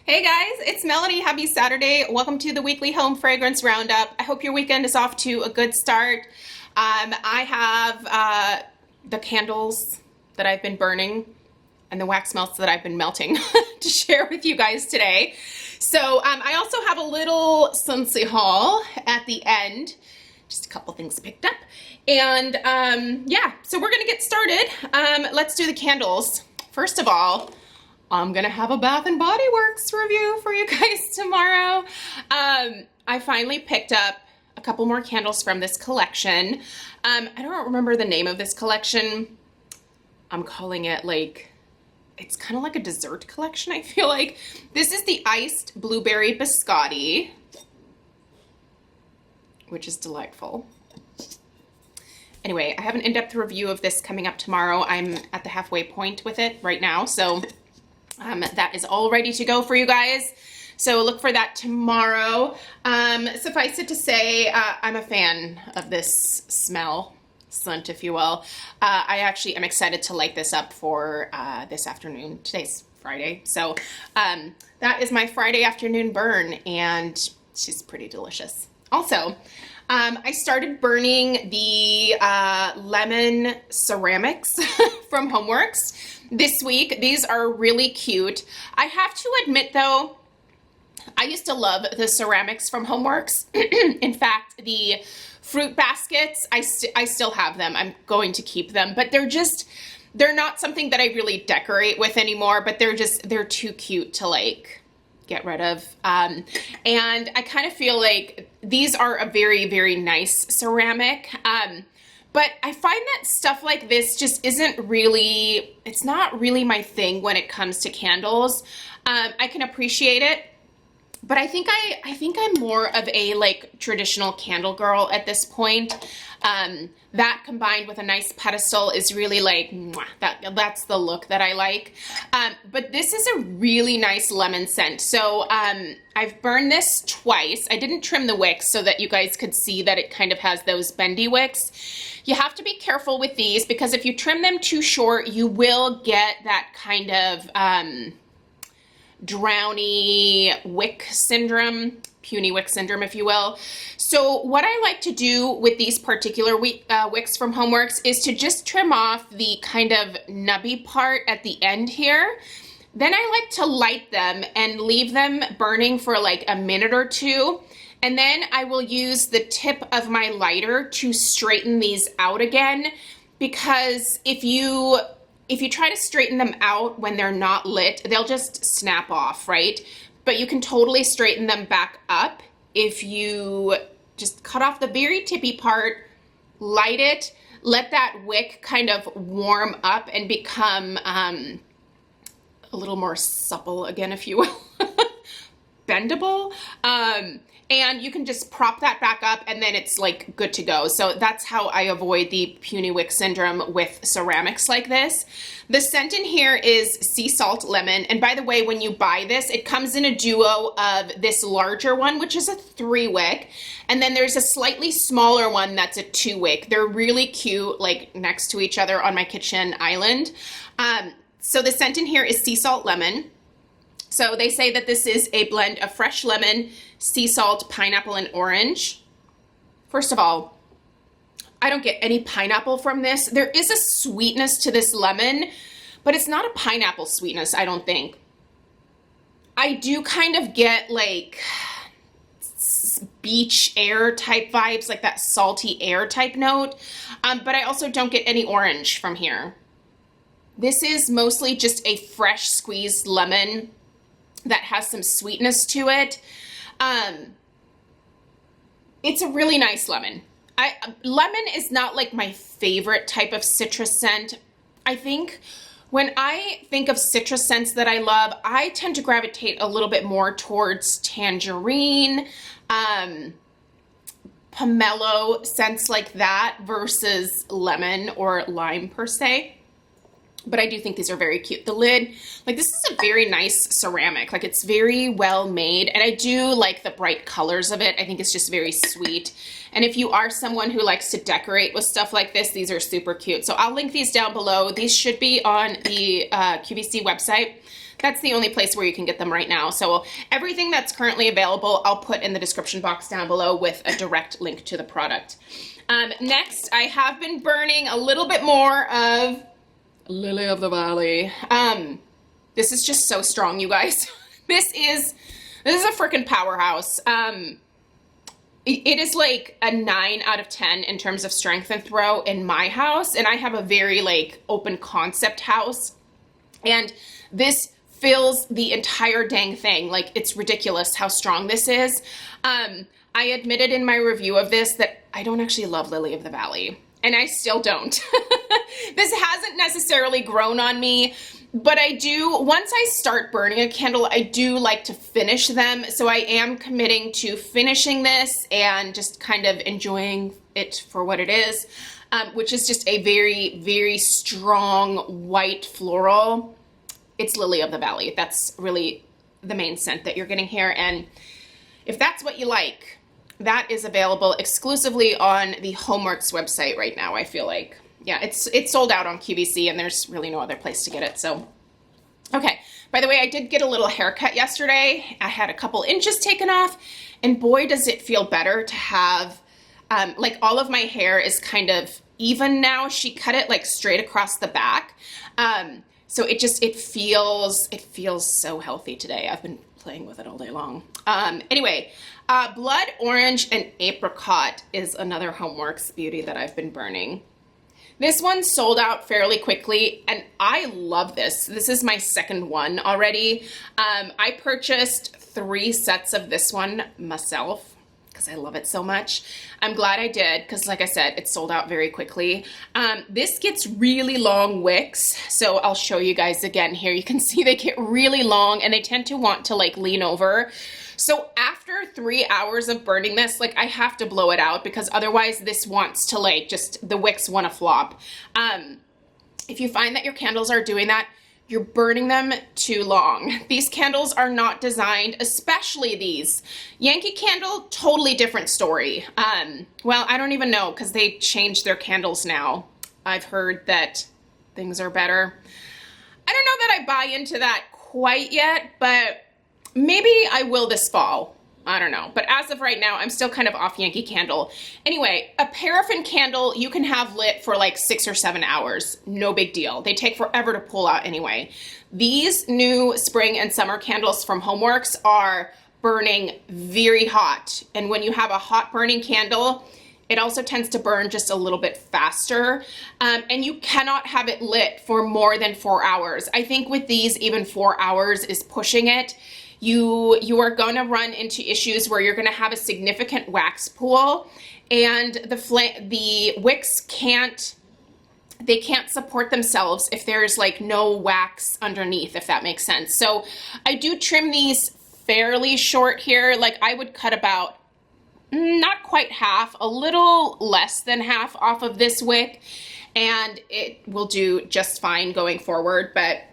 Hey guys, it's Melanie. Happy Saturday. Welcome to the weekly home fragrance roundup. I hope your weekend is off to a good start. I have the candles that I've been burning and the wax melts that I've been melting to share with you guys today. So I also have a little Scentsy haul at the end. Just a couple things picked up. And yeah, so we're gonna get started. Let's do the candles. First of all, I'm gonna have a Bath and Body Works review for you guys tomorrow. I finally picked up a couple more candles from this collection. I don't remember the name of this collection. I'm calling it it's kind of like a dessert collection, I feel like. This is the Iced Blueberry Biscotti, which is delightful. Anyway, I have an in-depth review of this coming up tomorrow. I'm at the halfway point with it right now, so that is all ready to go for you guys. So look for that tomorrow. Suffice it to say, I'm a fan of this scent, if you will. I actually am excited to light this up for this afternoon. Today's Friday, so that is my Friday afternoon burn, and she's pretty delicious. Also, I started burning the lemon ceramics from Homeworks this week. These are really cute. I have to admit though, I used to love the ceramics from Homeworks. In fact, the fruit baskets, I still have them. I'm going to keep them, but they're not something that I really decorate with anymore, but they're too cute to get rid of. And I kind of feel like these are a very, very nice ceramic. But I find that stuff like this just it's not really my thing when it comes to candles. I can appreciate it, but I think I'm more of a traditional candle girl at this point. That combined with a nice pedestal is really mwah, that's the look that I like. But this is a really nice lemon scent. So I've burned this twice. I didn't trim the wicks so that you guys could see that it kind of has those bendy wicks. You have to be careful with these because if you trim them too short, you will get that kind of drowny wick syndrome, puny wick syndrome, if you will. So what I like to do with these particular wicks from Homeworks is to just trim off the kind of nubby part at the end here. Then I like to light them and leave them burning for a minute or two. And then I will use the tip of my lighter to straighten these out again, because if you try to straighten them out when they're not lit, they'll just snap off, right? But you can totally straighten them back up if you just cut off the very tippy part, light it, let that wick kind of warm up and become a little more supple again, if you will, bendable. And you can just prop that back up and then it's good to go. So that's how I avoid the puny wick syndrome with ceramics like this. The scent in here is sea salt lemon. And by the way, when you buy this, it comes in a duo of this larger one, which is a 3-wick. And then there's a slightly smaller one that's a 2-wick. They're really cute, next to each other on my kitchen island. So the scent in here is sea salt lemon. So they say that this is a blend of fresh lemon, sea salt, pineapple, and orange. First of all, I don't get any pineapple from this. There is a sweetness to this lemon, but it's not a pineapple sweetness, I don't think. I do kind of get beach air type vibes, that salty air type note, but I also don't get any orange from here. This is mostly just a fresh squeezed lemon that has some sweetness to it. It's a really nice lemon. Lemon is not my favorite type of citrus scent. I think when I think of citrus scents that I love, I tend to gravitate a little bit more towards tangerine, pomelo scents like that versus lemon or lime per se. But I do think these are very cute. The lid, this is a very nice ceramic. It's very well made. And I do like the bright colors of it. I think it's just very sweet. And if you are someone who likes to decorate with stuff like this, these are super cute. So I'll link these down below. These should be on the QVC website. That's the only place where you can get them right now. So everything that's currently available, I'll put in the description box down below with a direct link to the product. Next, I have been burning a little bit more of Lily of the Valley. This is just so strong, you guys. This is a freaking powerhouse. It is like a 9 out of 10 in terms of strength and throw in my house, and I have a very like open concept house, and this fills the entire dang thing. Like, it's ridiculous how strong this is. I admitted in my review of this that I don't actually love Lily of the Valley, and I still don't. This hasn't necessarily grown on me, but I do, once I start burning a candle, I do like to finish them. So I am committing to finishing this and just kind of enjoying it for what it is, which is just a very, very strong white floral. It's Lily of the Valley. That's really the main scent that you're getting here. And if that's what you like, that is available exclusively on the Homeworks website right now, I feel like. Yeah, it's sold out on QVC, and there's really no other place to get it. So, okay. By the way, I did get a little haircut yesterday. I had a couple inches taken off, and boy, does it feel better to have, like, all of my hair is kind of even now. She cut it like straight across the back. So it feels so healthy today. I've been playing with it all day long. Anyway, Blood Orange and Apricot is another Homeworks beauty that I've been burning. This one sold out fairly quickly, and I love this. This is my second one already. I purchased 3 sets of this one myself because I love it so much. I'm glad I did because, like I said, it sold out very quickly. This gets really long wicks, so I'll show you guys again here. You can see they get really long, and they tend to want to like lean over. So after 3 hours of burning this, like, I have to blow it out because otherwise this wants to like just, the wicks want to flop. If you find that your candles are doing that, you're burning them too long. These candles are not designed, especially these. Yankee Candle, totally different story. Well, I don't even know because they changed their candles now. I've heard that things are better. I don't know that I buy into that quite yet, but maybe I will this fall. I don't know. But as of right now, I'm still kind of off Yankee Candle. Anyway, a paraffin candle you can have lit for like 6 or 7 hours. No big deal. They take forever to pull out anyway. These new spring and summer candles from Homeworks are burning very hot. And when you have a hot burning candle, it also tends to burn just a little bit faster. And you cannot have it lit for more than 4 hours. I think with these, even 4 hours is pushing it. You are going to run into issues where you're going to have a significant wax pool, and the wicks can't support themselves if there's like no wax underneath, if that makes sense. So I do trim these fairly short here. Like, I would cut about not quite half, a little less than half off of this wick, and it will do just fine going forward. But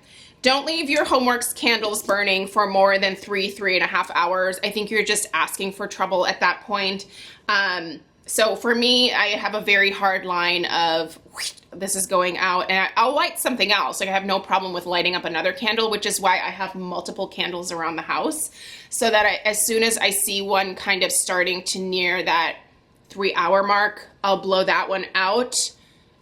don't leave your Homeworks candles burning for more than 3.5 hours. I think you're just asking for trouble at that point. So for me, I have a very hard line of this is going out, and I'll light something else. Like, I have no problem with lighting up another candle, which is why I have multiple candles around the house, so that as soon as I see one kind of starting to near that 3 hour mark, I'll blow that one out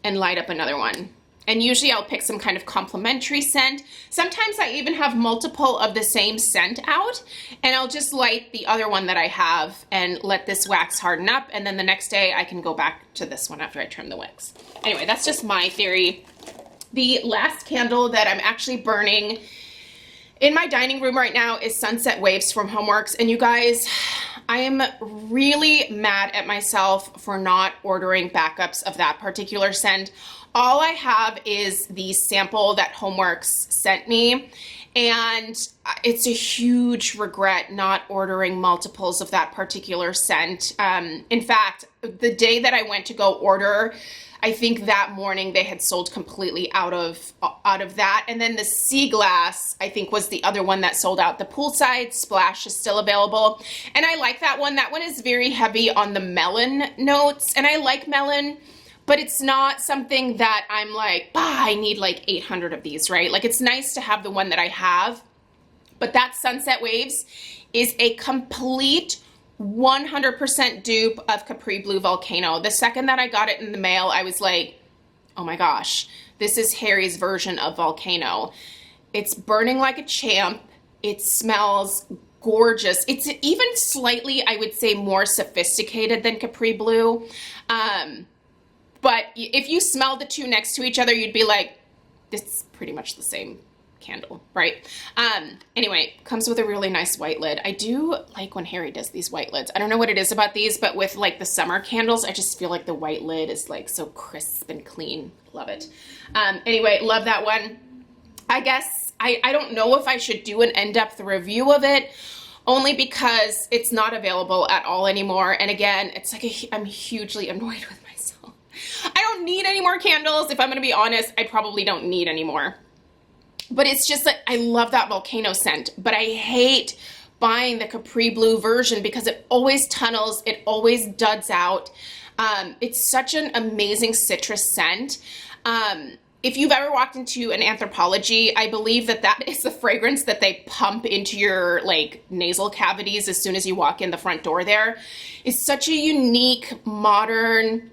and light up another one. And usually I'll pick some kind of complementary scent. Sometimes I even have multiple of the same scent out, and I'll just light the other one that I have and let this wax harden up, and then the next day I can go back to this one after I trim the wicks. Anyway, that's just my theory. The last candle that I'm actually burning in my dining room right now is Sunset Waves from Homeworks. And you guys, I am really mad at myself for not ordering backups of that particular scent. All I have is the sample that Homeworks sent me, and it's a huge regret not ordering multiples of that particular scent. In fact, the day that I went to go order, I think that morning they had sold completely out of that. And then the Sea Glass, I think, was the other one that sold out. The Poolside Splash is still available, and I like that one. That one is very heavy on the melon notes, and I like melon, but it's not something that I'm like, I need like 800 of these, right? Like, it's nice to have the one that I have. But that Sunset Waves is a complete 100% dupe of Capri Blue Volcano. The second that I got it in the mail, I was like, oh my gosh, this is Harry's version of Volcano. It's burning like a champ. It smells gorgeous. It's even slightly, I would say, more sophisticated than Capri Blue. But if you smell the two next to each other, you'd be like, this is pretty much the same candle, right? Anyway, comes with a really nice white lid. I do like when Harry does these white lids. I don't know what it is about these, but with like the summer candles, I just feel like the white lid is like so crisp and clean. Love it. Anyway, love that one. I guess I don't know if I should do an in-depth review of it, only because it's not available at all anymore. And again, it's like I'm hugely annoyed with myself. I don't need any more candles. If I'm going to be honest, I probably don't need any more. But it's just that I love that Volcano scent, but I hate buying the Capri Blue version because it always tunnels, it always duds out. It's such an amazing citrus scent. If you've ever walked into an Anthropologie, I believe that is the fragrance that they pump into your like nasal cavities as soon as you walk in the front door there. It's such a unique, modern,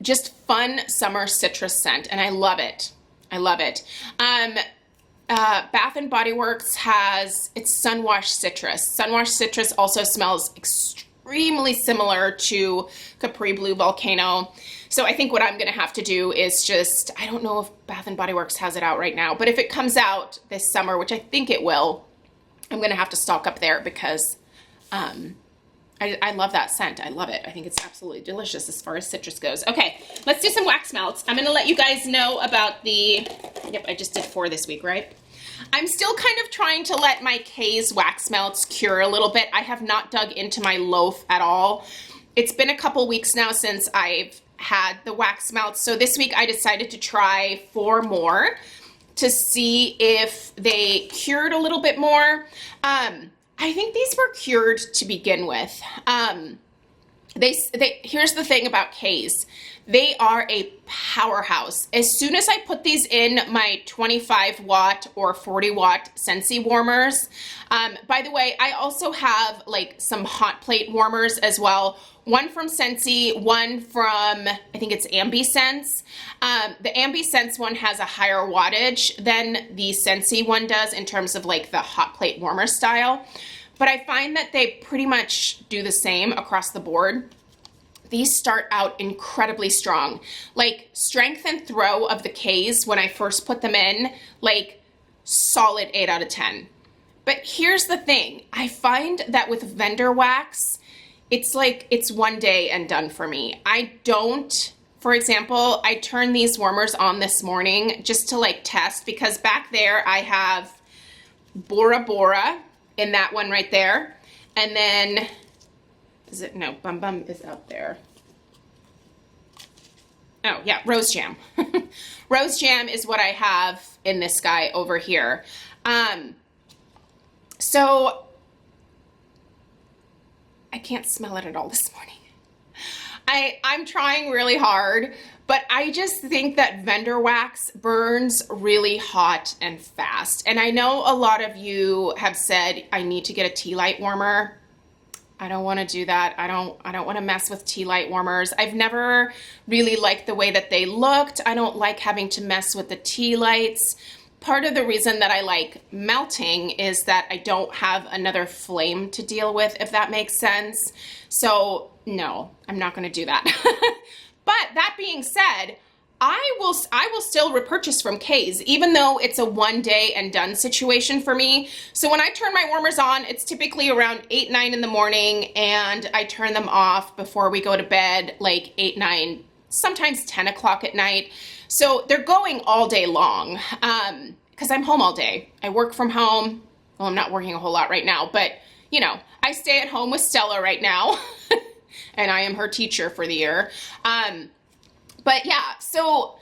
just fun summer citrus scent, and I love it. I love it. Bath & Body Works has its Sunwash Citrus. Sunwash Citrus also smells extremely similar to Capri Blue Volcano. So I think what I'm going to have to do is just, I don't know if Bath & Body Works has it out right now, but if it comes out this summer, which I think it will, I'm going to have to stock up there because I love that scent. I love it. I think it's absolutely delicious as far as citrus goes. Okay, let's do some wax melts. I'm going to let you guys know about yep, I just did 4 this week, right? I'm still kind of trying to let my K's wax melts cure a little bit. I have not dug into my loaf at all. It's been a couple weeks now since I've had the wax melts. So this week I decided to try 4 more to see if they cured a little bit more. I think these were cured to begin with. Here's the thing about K's. They are a powerhouse. As soon as I put these in my 25 watt or 40 watt Scentsy warmers, by the way, I also have like some hot plate warmers as well. One from Scentsy, one from, I think it's AmbiSense. The AmbiSense one has a higher wattage than the Scentsy one does in terms of like the hot plate warmer style. But I find that they pretty much do the same across the board. These start out incredibly strong. Like strength and throw of the K's when I first put them in, like solid 8 out of 10. But here's the thing. I find that with vendor wax, it's like it's one day and done for me. I don't, for example, I turned these warmers on this morning just to like test because back there I have Bora Bora in that one right there. And then, no, Bum Bum is out there. Oh yeah, Rose Jam. Rose Jam is what I have in this guy over here. So I can't smell it at all this morning. I'm trying really hard, but I just think that vendor wax burns really hot and fast. And I know a lot of you have said I need to get a tea light warmer. I don't want to do that. I don't want to mess with tea light warmers. I've never really liked the way that they looked. I don't like having to mess with the tea lights. Part of the reason that I like melting is that I don't have another flame to deal with, if that makes sense. So no, I'm not going to do that. But that being said, I will still repurchase from K's, even though it's a one day and done situation for me. So when I turn my warmers on, it's typically around 8, 9 in the morning, and I turn them off before we go to bed, like 8, 9, sometimes 10 o'clock at night. So they're going all day long because I'm home all day. I work from home. Well, I'm not working a whole lot right now, but you know, I stay at home with Stella right now, and I am her teacher for the year. But yeah, so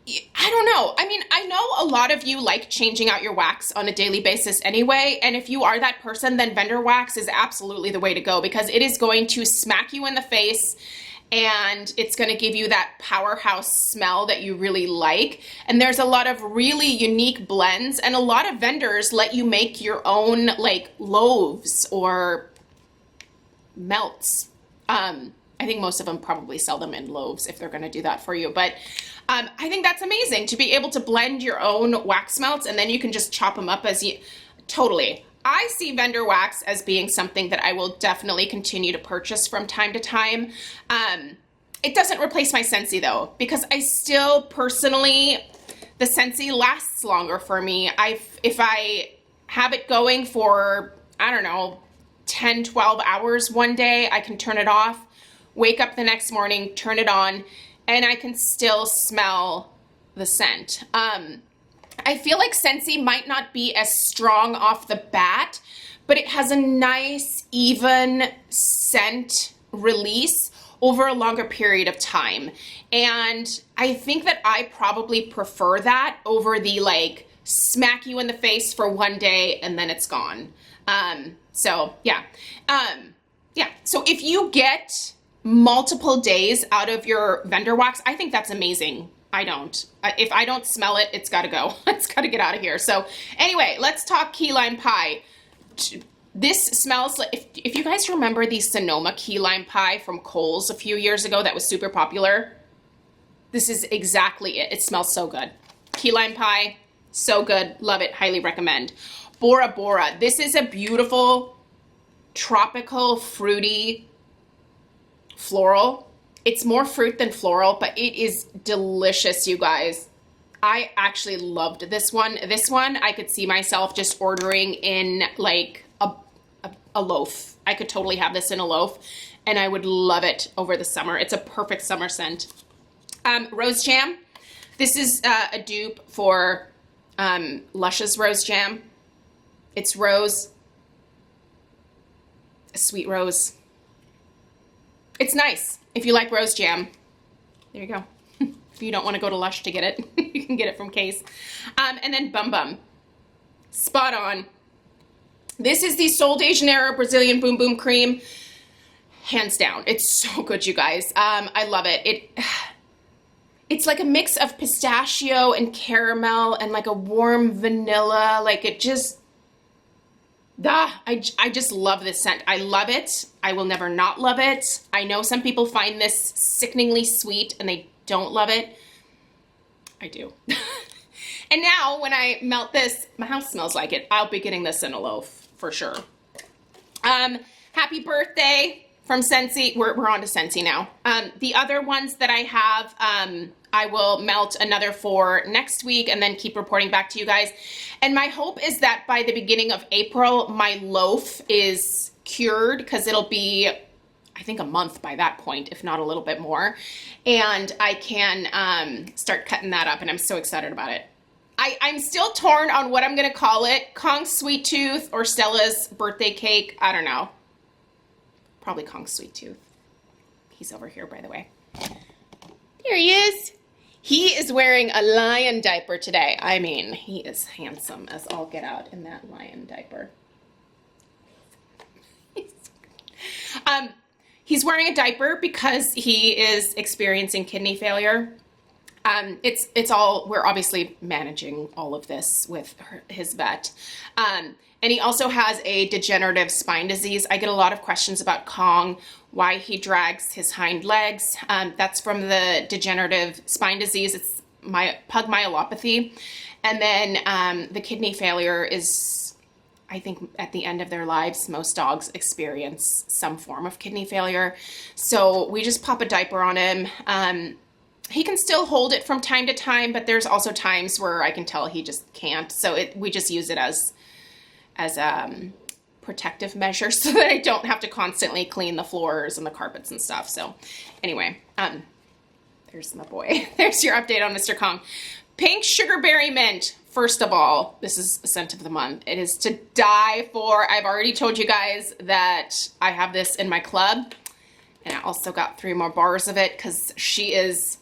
I don't know. I mean, I know a lot of you like changing out your wax on a daily basis anyway. And if you are that person, then vendor wax is absolutely the way to go because it is going to smack you in the face and it's going to give you that powerhouse smell that you really like. And there's a lot of really unique blends, and a lot of vendors let you make your own like loaves or melts. I think most of them probably sell them in loaves if they're going to do that for you. But I think that's amazing to be able to blend your own wax melts, and then you can just chop them up as you, totally. I see vendor wax as being something that I will definitely continue to purchase from time to time. It doesn't replace my Scentsy though, because I still personally, the Scentsy lasts longer for me. If I have it going for, I don't know, 10, 12 hours one day, I can turn it off, wake up the next morning, turn it on, and I can still smell the scent. I feel like Scentsy might not be as strong off the bat, but it has a nice, even scent release over a longer period of time. And I think that I probably prefer that over the like smack you in the face for one day and then it's gone. So yeah. Yeah. So if you get multiple days out of your vendor wax, I think that's amazing. I don't. If I don't smell it, it's got to go. It's got to get out of here. So anyway, let's talk key lime pie. This smells like, if you guys remember the Sonoma key lime pie from Kohl's a few years ago that was super popular, this is exactly it. It smells so good. Key lime pie, so good. Love it. Highly recommend. Bora Bora. This is a beautiful, tropical, fruity, floral. It's more fruit than floral, but it is delicious, you guys. I actually loved this one. This one, I could see myself just ordering in like a loaf. I could totally have this in a loaf, and I would love it over the summer. It's a perfect summer scent. Rose Jam. This is a dupe for Lush's Rose Jam. It's rose, a sweet rose. It's nice. If you like Rose Jam, there you go. If you don't want to go to Lush to get it, you can get it from Case. And then Bum Bum. Spot on. This is the Sol de Janeiro Brazilian Boom Boom Cream. Hands down. It's so good, you guys. I love it. It's like a mix of pistachio and caramel and like a warm vanilla. Like it just... I just love this scent. I love it. I will never not love it. I know some people find this sickeningly sweet and they don't love it. I do. And now when I melt this, my house smells like it. I'll be getting this in a loaf for sure. Happy birthday from Scentsy. We're on to Scentsy now. The other ones that I have, I will melt another for next week and then keep reporting back to you guys. And my hope is that by the beginning of April, my loaf is cured, because it'll be, I think, a month by that point, if not a little bit more. And I can start cutting that up, and I'm so excited about it. I'm still torn on what I'm going to call it. Kong's Sweet Tooth or Stella's birthday cake. I don't know. Probably Kong's Sweet Tooth. He's over here, by the way. Here he is. He is wearing a lion diaper today. I mean, he is handsome as all get out in that lion diaper. He's wearing a diaper because he is experiencing kidney failure. We're obviously managing all of this with his vet. And he also has a degenerative spine disease. I get a lot of questions about Kong, why he drags his hind legs. That's from the degenerative spine disease. It's pug myelopathy. And then the kidney failure is, I think, at the end of their lives, most dogs experience some form of kidney failure. So we just pop a diaper on him. He can still hold it from time to time, but there's also times where I can tell he just can't. So we just use it as protective measure so that I don't have to constantly clean the floors and the carpets and stuff. So anyway, there's my boy. There's your update on Mr. Kong. Pink Sugarberry Mint. First of all, this is the scent of the month. It is to die for. I've already told you guys that I have this in my club, and I also got 3 more bars of it because she is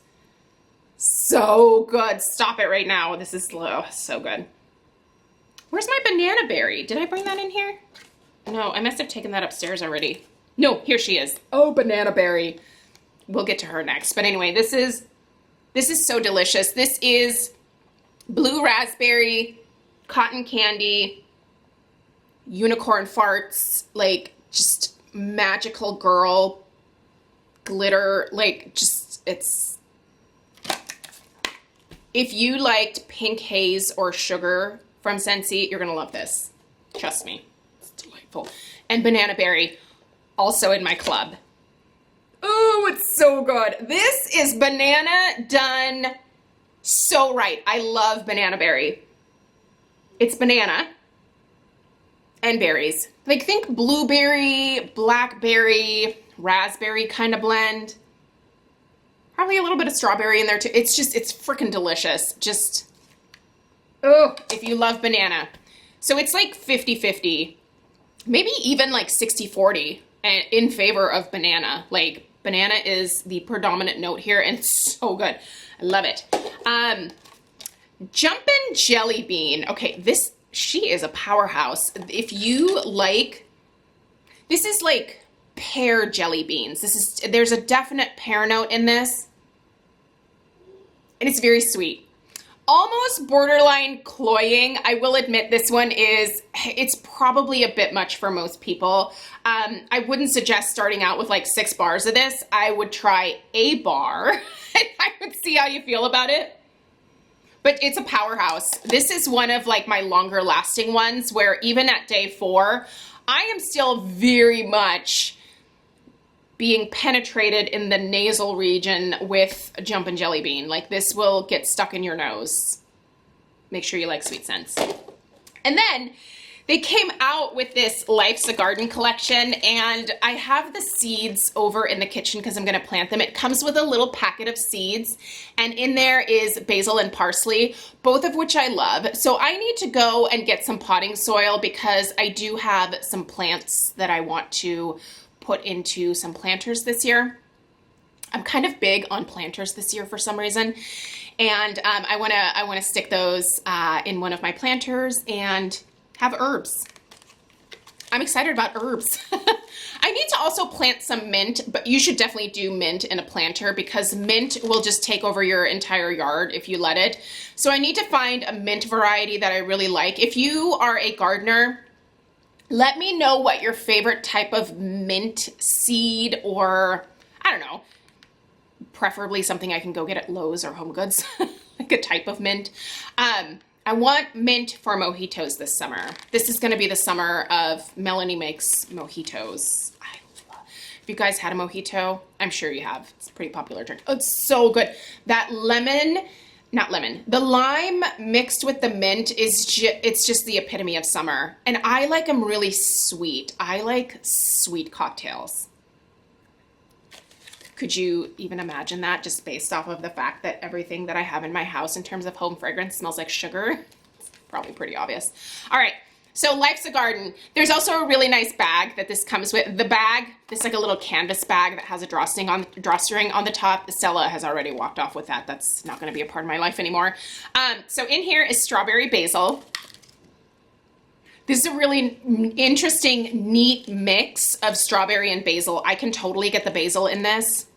so good. Stop it right now. This is so good. Where's my banana berry? Did I bring that in here? No, I must have taken that upstairs already. No, here she is. Oh, banana berry. we'll get to her next. But anyway, this is so delicious. This is blue raspberry, cotton candy, unicorn farts, like just magical girl glitter, like just, it's, if you liked pink haze or sugar from Scentsy, you're gonna love this. Trust me, it's delightful. And banana berry, also in my club. Oh, it's so good. This is banana done so right. I love banana berry. It's banana and berries. Like think blueberry, blackberry, raspberry kind of blend. Probably a little bit of strawberry in there too. It's just, it's freaking delicious. Just, oh, if you love banana. So it's like 50-50, maybe even like 60-40 in favor of banana. Like banana is the predominant note here and it's so good. I love it. Jumpin' Jelly Bean. Okay, she is a powerhouse. If you like, this is like pear jelly beans. There's a definite pear note in this. And it's very sweet. Almost borderline cloying. I will admit this one it's probably a bit much for most people. I wouldn't suggest starting out with like 6 bars of this. I would try a bar and I would see how you feel about it. But it's a powerhouse. This is one of like my longer lasting ones where even at day 4, I am still very much being penetrated in the nasal region with Jumpin' Jelly Bean. Like this will get stuck in your nose. Make sure you like sweet scents. And then they came out with this Life's a Garden collection and I have the seeds over in the kitchen because I'm gonna plant them. It comes with a little packet of seeds and in there is basil and parsley, both of which I love. So I need to go and get some potting soil because I do have some plants that I want to put into some planters this year. I'm kind of big on planters this year for some reason. And I wanna stick those in one of my planters and have herbs. I'm excited about herbs. I need to also plant some mint, but you should definitely do mint in a planter because mint will just take over your entire yard if you let it. So I need to find a mint variety that I really like. If you are a gardener, let me know what your favorite type of mint seed or, I don't know, preferably something I can go get at Lowe's or Home Goods, like a type of mint. I want mint for mojitos this summer. This is gonna be the summer of Melanie Makes Mojitos. If you guys had a mojito, I'm sure you have. It's a pretty popular drink. Oh, it's so good. That the lime mixed with the mint it's just the epitome of summer. And I like them really sweet. I like sweet cocktails. Could you even imagine that just based off of the fact that everything that I have in my house in terms of home fragrance smells like sugar? It's probably pretty obvious. All right, so Life's a Garden. There's also a really nice bag that this comes with. The bag, it's like a little canvas bag that has a drawstring on the top. Stella has already walked off with that. That's not gonna be a part of my life anymore. So in here is strawberry basil. This is a really interesting, neat mix of strawberry and basil. I can totally get the basil in this.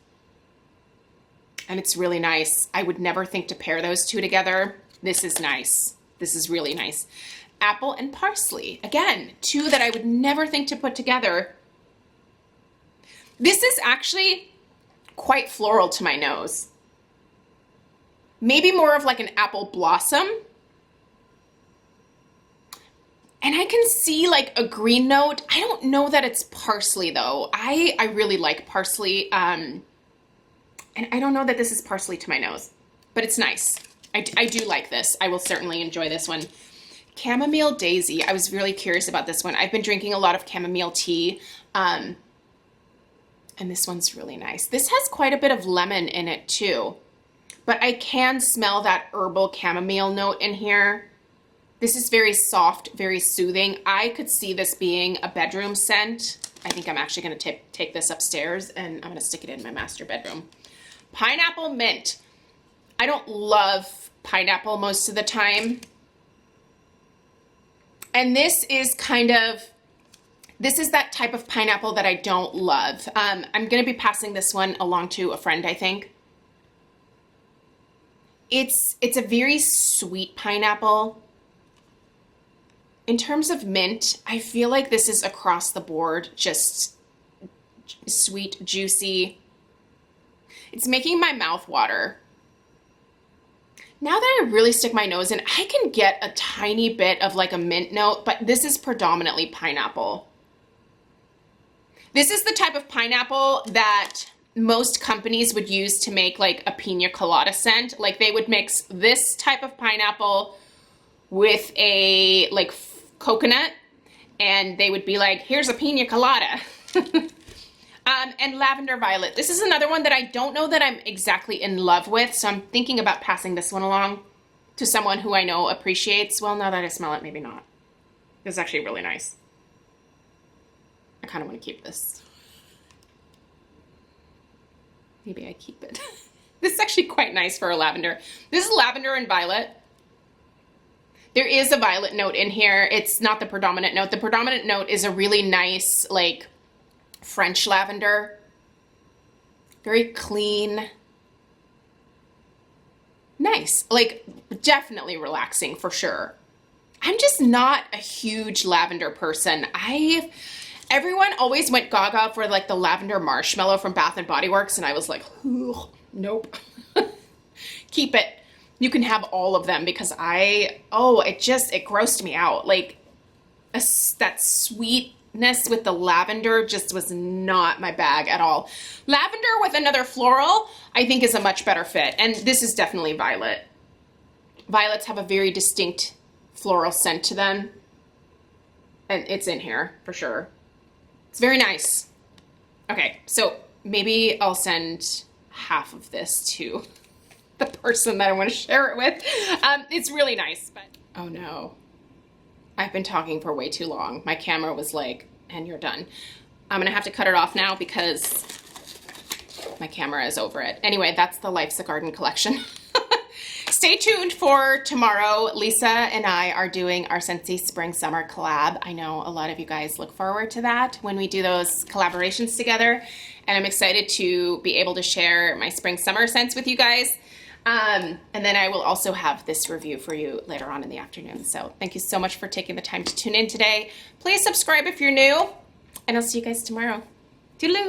And it's really nice. I would never think to pair those two together. This is nice. This is really nice. Apple and parsley. Again, two that I would never think to put together. This is actually quite floral to my nose. Maybe more of like an apple blossom. And I can see like a green note. I don't know that it's parsley though. I really like parsley. And I don't know that this is parsley to my nose, but it's nice. I do like this. I will certainly enjoy this one. Chamomile Daisy. I was really curious about this one. I've been drinking a lot of chamomile tea. And this one's really nice. This has quite a bit of lemon in it too, but I can smell that herbal chamomile note in here. This is very soft, very soothing. I could see this being a bedroom scent. I think I'm actually gonna take this upstairs and I'm gonna stick it in my master bedroom. Pineapple mint. I don't love pineapple most of the time. And this is kind of This is that type of pineapple that I don't love. I'm going to be passing this one along to a friend, I think. It's a very sweet pineapple. In terms of mint, I feel like this is across the board, just sweet, juicy. It's making my mouth water. Now that I really stick my nose in, I can get a tiny bit of like a mint note, but this is predominantly pineapple. This is the type of pineapple that most companies would use to make like a pina colada scent. Like they would mix this type of pineapple with a like coconut and they would be like, here's a pina colada. And lavender violet. This is another one that I don't know that I'm exactly in love with, so I'm thinking about passing this one along to someone who I know appreciates. Well, now that I smell it, maybe not. It's actually really nice. I kind of want to keep this. Maybe I keep it. This is actually quite nice for a lavender. This is lavender and violet. There is a violet note in here. It's not the predominant note. The predominant note is a really nice, like, French lavender. Very clean. Nice. Like, definitely relaxing for sure. I'm just not a huge lavender person. Everyone always went gaga for like the lavender marshmallow from Bath and Body Works, and I was like, nope. Keep it. You can have all of them because it grossed me out. Like that sweetness with the lavender just was not my bag at all. Lavender with another floral, I think is a much better fit. And this is definitely violet. Violets have a very distinct floral scent to them. And it's in here for sure. It's very nice. Okay, so maybe I'll send half of this to the person that I want to share it with. It's really nice, but oh no. I've been talking for way too long. My camera was like, and you're done. I'm gonna have to cut it off now because my camera is over it. Anyway, that's the Life's a Garden collection. Stay tuned for tomorrow. Lisa and I are doing our Scentsy Spring Summer collab. I know a lot of you guys look forward to that when we do those collaborations together. And I'm excited to be able to share my spring summer scents with you guys. And then I will also have this review for you later on in the afternoon. So thank you so much for taking the time to tune in today. Please subscribe if you're new. And I'll see you guys tomorrow. Toodaloo.